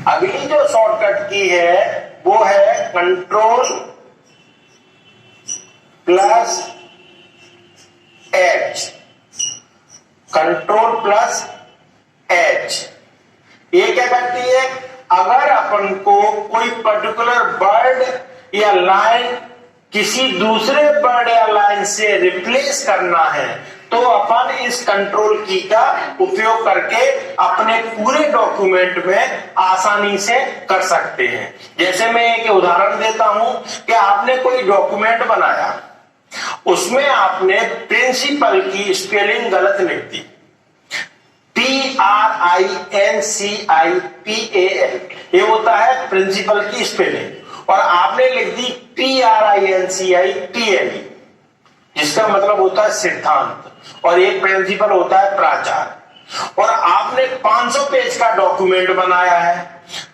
अगली जो शॉर्टकट की है वो है control plus H. Control plus H ये क्या करती है, अगर अपन को कोई पर्टिकुलर वर्ड या लाइन किसी दूसरे वर्ड या लाइन से रिप्लेस करना है तो अपन इस कंट्रोल की का उपयोग करके अपने पूरे डॉक्यूमेंट में आसानी से कर सकते हैं। जैसे मैं एक उदाहरण देता हूं कि आपने कोई डॉक्यूमेंट बनाया, उसमें आपने प्रिंसिपल की स्पेलिंग गलत लिख दी, PRINCIPAL ये होता है प्रिंसिपल की स्पेलिंग, और आपने लिख दी PRINCIPLE जिसका मतलब होता है सिद्धांत, और एक प्रिंसिपल होता है प्राचार्य। और आपने 500 पेज का डॉक्यूमेंट बनाया है,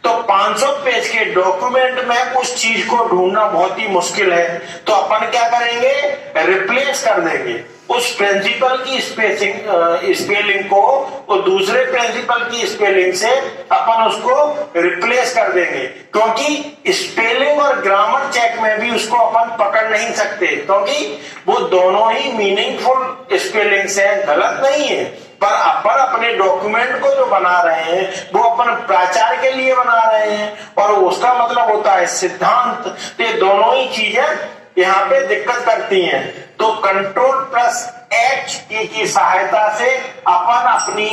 तो 500 पेज के डॉक्यूमेंट में उस चीज को ढूंढना बहुत ही मुश्किल है, तो अपन क्या करेंगे, रिप्लेस कर देंगे उस प्रिंसिपल की स्पेलिंग को और दूसरे प्रिंसिपल की स्पेलिंग से अपन उसको रिप्लेस कर देंगे, क्योंकि स्पेलिंग और ग्रामर चेक में भी उसको अपन पकड़ नहीं सकते, क्योंकि वो दोनों ही मीनिंगफुल स्पेलिंग से गलत नहीं है। पर अपन अपने डॉक्यूमेंट को जो बना रहे हैं वो अपन प्राचार्य के लिए बना रहे हैं और उसका मतलब होता है सिद्धांत, तो ये दोनों ही चीजें यहाँ पे दिक्कत करती हैं। तो कंट्रोल प्लस एच की सहायता से अपन अपनी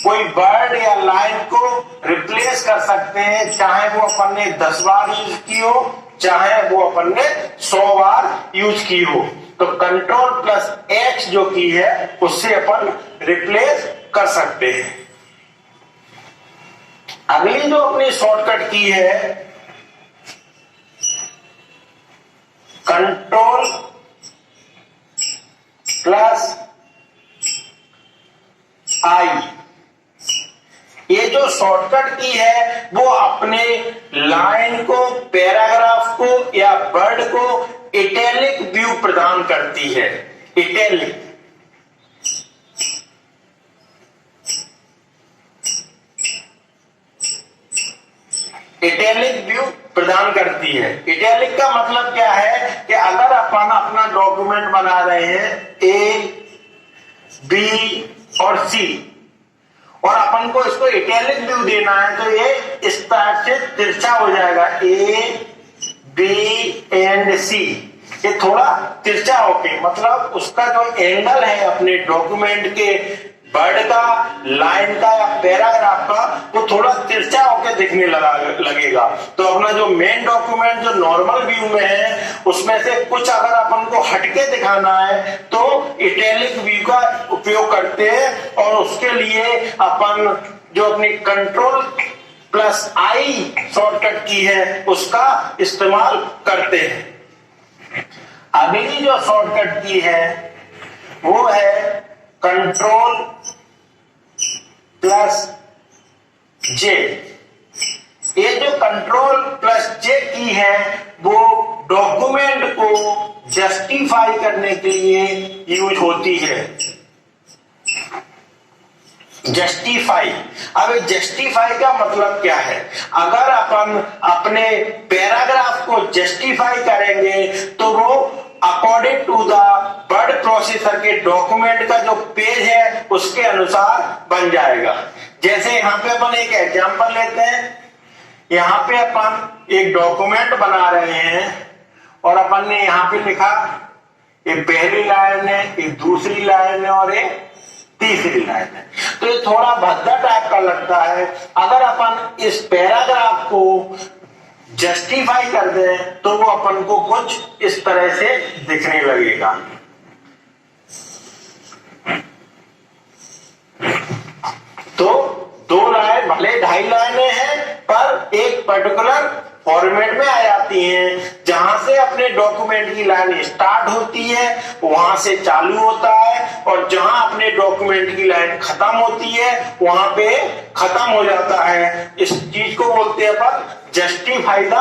कोई वर्ड या लाइन को रिप्लेस कर सकते हैं, चाहे वो अपन ने 10 बार यूज की हो, चाहे वो अपन ने 100 बार यूज की हो। तो कंट्रोल प्लस एच जो की है उससे अपन रिप्लेस कर सकते हैं। अगली जो अपनी शॉर्टकट की है कंट्रोल प्लस आई, ये जो शॉर्टकट की है वो अपने लाइन को, पैराग्राफ को या वर्ड को इटैलिक व्यू प्रदान करती है। इटैलिक व्यू प्रदान करती है। इटैलिक का मतलब क्या है कि अगर अपन अपना डॉक्यूमेंट बना रहे हैं ए, बी और सी और अपन को इसको इटैलिक व्यू देना है तो ये इस तरह से तिरछा हो जाएगा, ए बी एंड सी, ये थोड़ा तिरछा होके, मतलब उसका जो एंगल है अपने डॉक्यूमेंट के वर्ड का, लाइन का या पैराग्राफ का, वो थोड़ा तिरछा होके दिखने लगेगा। तो अपना जो मेन डॉक्यूमेंट जो नॉर्मल व्यू में है उसमें से कुछ अगर अपन को हटके दिखाना है तो इटैलिक व्यू का उपयोग करते हैं, और उसके लिए अपन जो अपनी कंट्रोल प्लस आई शॉर्टकट की है उसका इस्तेमाल करते हैं। अगली जो शॉर्टकट की है वो है कंट्रोल प्लस जे। ये जो कंट्रोल प्लस जे की है वो डॉक्यूमेंट को जस्टिफाई करने के लिए यूज होती है। जस्टिफाई, अब जस्टिफाई का मतलब क्या है, अगर अपन अपने पैराग्राफ को जस्टिफाई करेंगे तो वो according to the word processor के डॉक्यूमेंट का जो पेज है उसके अनुसार बन जाएगा। जैसे यहाँ पे अपन एक एग्जांपल लेते हैं, यहाँ पे अपन एक डॉक्यूमेंट बना रहे हैं और अपन ने यहाँ पे लिखा ये पहली लाइन है, ये दूसरी लाइन है और ये तीसरी लाइन है, तो ये थोड़ा भद्दा टाइप का लगता है। अगर अपन इस पैराग्राफ को जस्टिफाई कर दें तो वो अपन को कुछ इस तरह से दिखने लगेगा। तो 2 लाइन भले 2.5 लाइनें हैं पर एक पर्टिकुलर फॉर्मेट में आ जाती हैं, जहां से अपने डॉक्यूमेंट की लाइन स्टार्ट होती है वहां से चालू होता है, और जहां अपने डॉक्यूमेंट की लाइन खत्म होती है वहां पे खत्म हो जाता है। इस चीज को बोलते हैं अपन जस्टिफाई द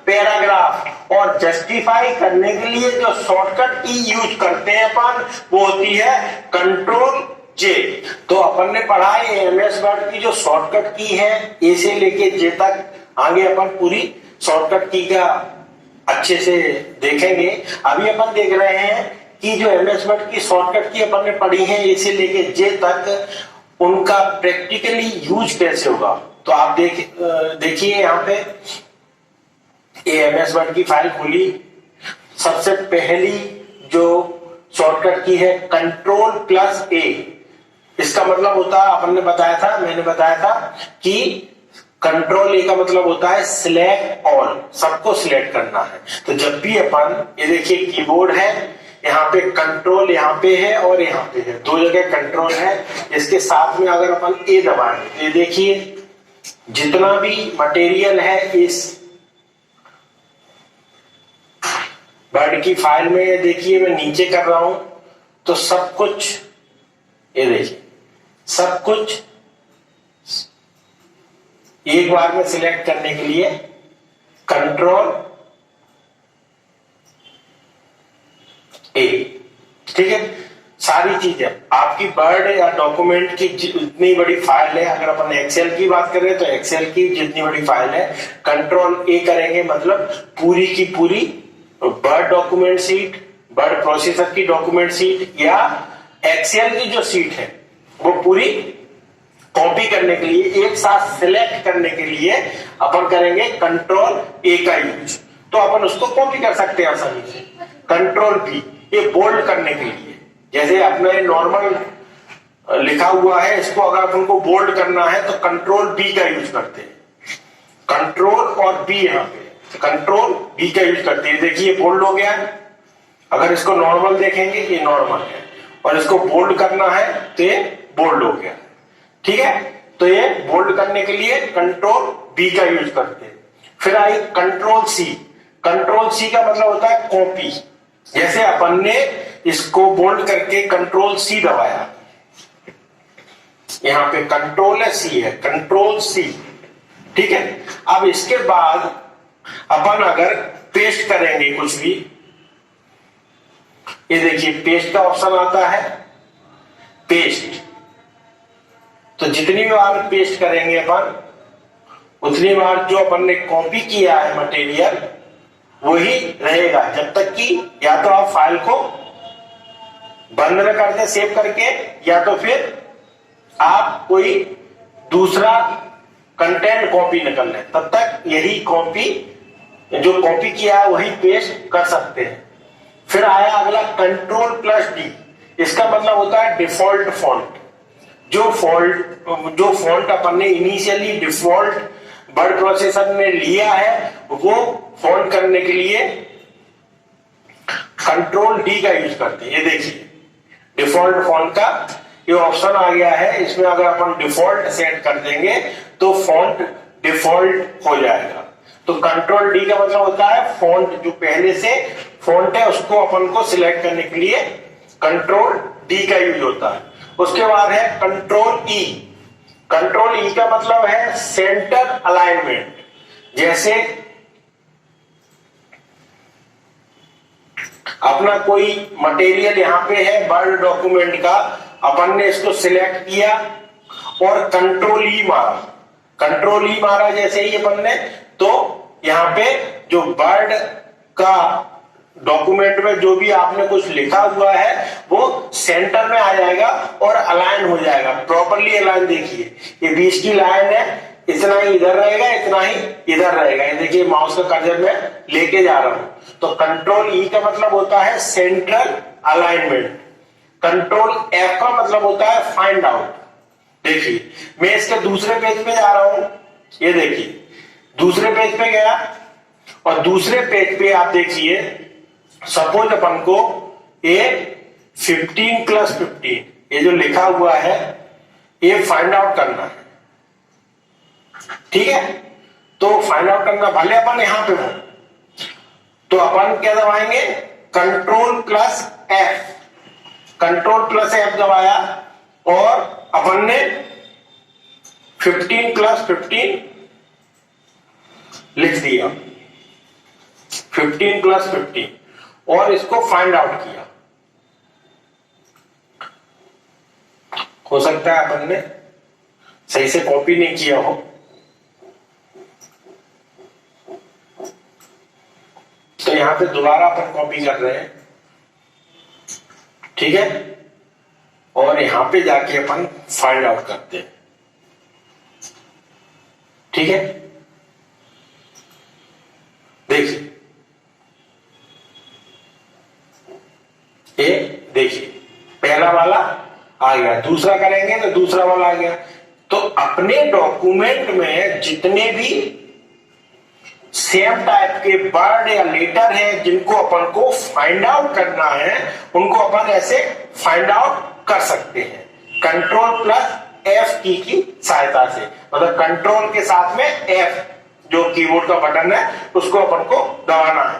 पैराग्राफ। और जस्टिफाई करने के लिए जो शॉर्टकट की यूज करते हैं अपन वो होती है कंट्रोल जे। तो अपन ने पढ़ा है एमएस वर्ड की जो शॉर्टकट की है ए से लेके जे तक, आगे अपन पूरी शॉर्टकट की का अच्छे से देखेंगे। अभी अपन देख रहे हैं कि जो एमएस वर्ड की शॉर्टकट की अपन ने पढ़ी है ए से लेके जे तक, उनका प्रैक्टिकली यूज कैसे होगा। तो आप देखिए यहाँ पे एमएस वर्ड की फाइल खुली, सबसे पहली जो शॉर्टकट की है Ctrl+A। इसका मतलब होता है, अपन ने बताया था, मैंने बताया था कि Ctrl+A का मतलब होता है सिलेक्ट ऑल, सबको सिलेक्ट करना है। तो जब भी अपन, ये देखिए कीबोर्ड है, यहाँ पे कंट्रोल यहाँ पे है और यहाँ पे है, दो जगह कंट्रोल है। इसके साथ में अगर अपन ए दबाएं, ये देखिए जितना भी मटेरियल है इस वर्ड की फाइल में, देखिए मैं नीचे कर रहा हूं तो सब कुछ, ये देखिए सब कुछ एक बार में सिलेक्ट करने के लिए Ctrl+A, ठीक है। सारी चीजें आपकी वर्ड या डॉक्यूमेंट की जितनी बड़ी फाइल है, अगर अपन एक्सेल की बात करें तो एक्सेल की जितनी बड़ी फाइल है Ctrl+A करेंगे, मतलब पूरी की पूरी word document seat, word processor की डॉक्यूमेंट सीट या एक्सेल की जो सीट है वो पूरी कॉपी करने के लिए, एक साथ सिलेक्ट करने के लिए अपन करेंगे Ctrl+A का यूज। तो अपन उसको कॉपी कर सकते हैं आसानी से। Ctrl+B ये बोल्ड करने के लिए, जैसे अपने नॉर्मल लिखा हुआ है, इसको अगर अपन को बोल्ड करना है तो Ctrl+B का यूज करते हैं। कंट्रोल और बी, यहाँ पे Ctrl+B का यूज करते हैं। देखिए बोल्ड हो गया। अगर इसको नॉर्मल देखेंगे ये नॉर्मल है, और इसको बोल्ड करना है तो ये बोल्ड हो गया, ठीक है। तो ये बोल्ड करने के लिए Ctrl+B का यूज करते हैं। फिर आई Ctrl+C। Ctrl+C का मतलब होता है कॉपी। जैसे अपन ने इसको बोल्ड करके Ctrl+C दबाया, यहां पे Ctrl+C है, Ctrl+C, ठीक है। अब इसके बाद अपन अगर पेस्ट करेंगे कुछ भी, ये देखिए पेस्ट का ऑप्शन आता है, पेस्ट। तो जितनी बार पेस्ट करेंगे अपन, उतनी बार जो अपन ने कॉपी किया है मटेरियल वही रहेगा, जब तक कि या तो आप फाइल को बंद न कर दे सेव करके, या तो फिर आप कोई दूसरा कंटेंट कॉपी न कर लें, तब तक यही कॉपी, जो कॉपी किया है वही पेस्ट कर सकते हैं। फिर आया अगला Ctrl+D। इसका मतलब होता है डिफॉल्ट फॉन्ट। जो फॉन्ट अपन ने इनिशियली डिफॉल्ट वर्ड प्रोसेसर में लिया है, वो फॉन्ट करने के लिए Ctrl+D का यूज करते हैं। ये देखिए डिफॉल्ट फॉन्ट का ये ऑप्शन आ गया है, इसमें अगर अपन डिफॉल्ट सेट कर देंगे तो फॉन्ट डिफॉल्ट हो जाएगा। तो Ctrl+D का मतलब होता है फॉन्ट, जो पहले से फॉन्ट है उसको अपन को सिलेक्ट करने के लिए Ctrl+D का यूज होता है। उसके बाद है Ctrl+E। Ctrl+E का मतलब है सेंटर अलाइनमेंट। जैसे अपना कोई मटेरियल यहां पे है वर्ड डॉक्यूमेंट का, अपन ने इसको सिलेक्ट किया और Ctrl+E मारा, Ctrl+E मारा जैसे ही अपन ने, तो यहाँ पे जो वर्ड का डॉक्यूमेंट में जो भी आपने कुछ लिखा हुआ है वो सेंटर में आ जाएगा और अलाइन हो जाएगा, प्रॉपरली अलाइन। देखिए ये 20 की लाइन है, इतना ही इधर रहेगा, इतना ही इधर रहेगा। ये देखिए माउस का कर्सर में लेके जा रहा हूं, तो Ctrl+E का मतलब होता है सेंट्रल अलाइनमेंट। Ctrl+F का मतलब होता है फाइंड आउट। देखिए मैं इसके दूसरे पेज पे जा रहा हूं, ये देखिए दूसरे पेज पे गया, और दूसरे पेज पे आप देखिए सपोज अपन को ये 15+15 ये जो लिखा हुआ है ये फाइंड आउट करना है, ठीक है। तो फाइंड आउट करना, भले अपन यहां पे हो तो अपन क्या दबाएंगे Ctrl+F। Ctrl+F दबाया और अपन ने 15+15 लिख दिया, 15+15, और इसको फाइंड आउट किया। हो सकता है अपन ने सही से कॉपी नहीं किया हो। तो यहां पे दोबारा अपन कॉपी कर रहे हैं, ठीक है, और यहां पे जाके अपन फाइंड आउट करते हैं, ठीक है। देखिए ये देखिए पहला वाला आ गया, दूसरा करेंगे तो दूसरा वाला आ गया। तो अपने डॉक्यूमेंट में जितने भी सेम टाइप के वर्ड या लेटर हैं जिनको अपन को फाइंड आउट करना है, उनको अपन ऐसे फाइंड आउट कर सकते हैं कंट्रोल प्लस एफ की सहायता से। मतलब कंट्रोल के साथ में एफ जो कीबोर्ड का बटन है उसको अपन को दबाना है।